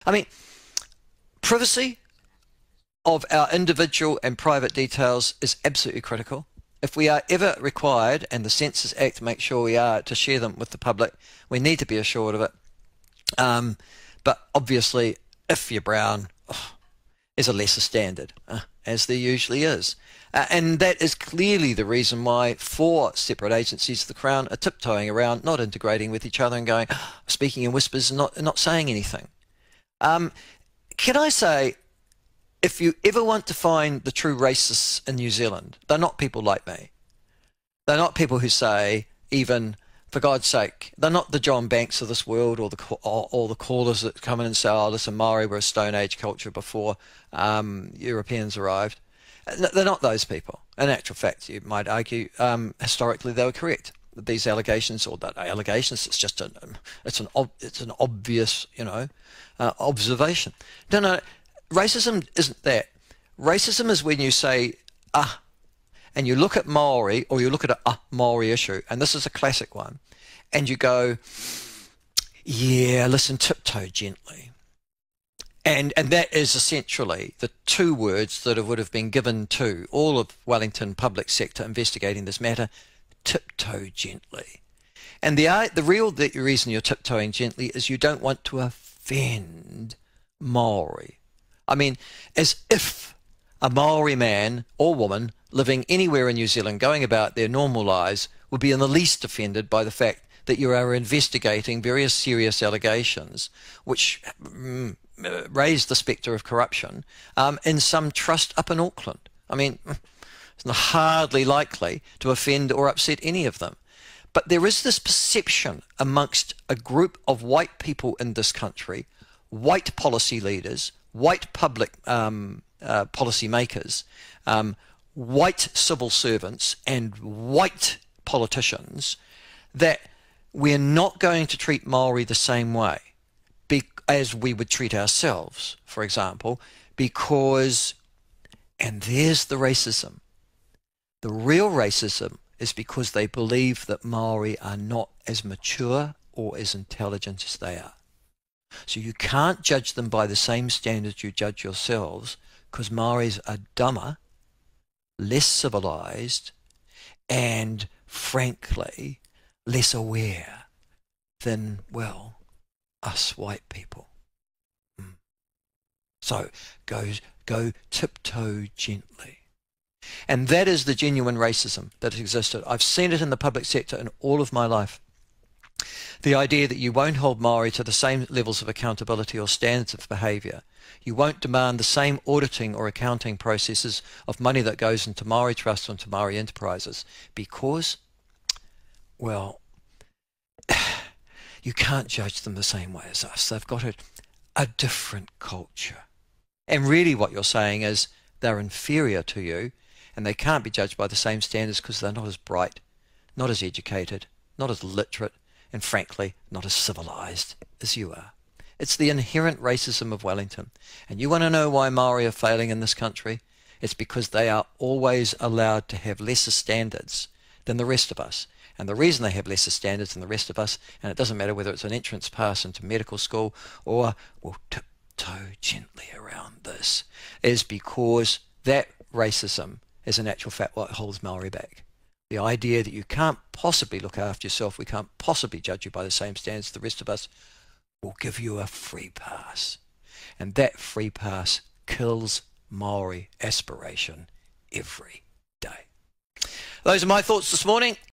I mean, privacy of our individual and private details is absolutely critical. If we are ever required, and the Census Act makes sure we are, to share them with the public, we need to be assured of it. But obviously, if you're brown, there's a lesser standard, as there usually is. And that is clearly the reason why 4 separate agencies of the Crown are tiptoeing around, not integrating with each other and going, speaking in whispers and not saying anything. Can I say, if you ever want to find the true racists in New Zealand, they're not people like me. They're not people who say, even, for God's sake, they're not the John Banks of this world, or the callers that come in and say, oh, listen, Maori were a Stone Age culture before Europeans arrived. They're not those people. In actual fact, you might argue, historically they were correct. These allegations, or that allegations, it's just it's an obvious, observation. No, racism isn't that. Racism is when you say, and you look at Maori, or you look at a Maori issue, and this is a classic one, and you go, yeah, listen, tiptoe gently. And that is essentially the 2 words that would have been given to all of Wellington public sector investigating this matter: tiptoe gently. And the real reason you're tiptoeing gently is you don't want to offend Maori. I mean, as if a Maori man or woman living anywhere in New Zealand, going about their normal lives, would be in the least offended by the fact that you are investigating various serious allegations which raise the spectre of corruption in some trust up in Auckland. I mean, it's hardly likely to offend or upset any of them. But there is this perception amongst a group of white people in this country, white policy leaders, white public policy makers, white civil servants and white politicians, that we're not going to treat Maori the same way as we would treat ourselves, for example, because, and there's the racism. The real racism is because they believe that Maori are not as mature or as intelligent as they are. So you can't judge them by the same standards you judge yourselves, because Maoris are dumber, less civilized, and frankly less aware than, well, us white people. So go tiptoe gently. And that is the genuine racism that existed. I've seen it in the public sector in all of my life. The idea that you won't hold Maori to the same levels of accountability or standards of behaviour. You won't demand the same auditing or accounting processes of money that goes into Maori trusts or into Maori enterprises, because, well, you can't judge them the same way as us. They've got a different culture. And really what you're saying is they're inferior to you, and they can't be judged by the same standards because they're not as bright, not as educated, not as literate, and frankly, not as civilized as you are. It's the inherent racism of Wellington. And you want to know why Maori are failing in this country? It's because they are always allowed to have lesser standards than the rest of us. And the reason they have lesser standards than the rest of us, and it doesn't matter whether it's an entrance pass into medical school or we'll tiptoe gently around this, is because that racism is in actual fact what holds Maori back. The idea that you can't possibly look after yourself, we can't possibly judge you by the same standards as the rest of us, will give you a free pass. And that free pass kills Maori aspiration every day. Those are my thoughts this morning.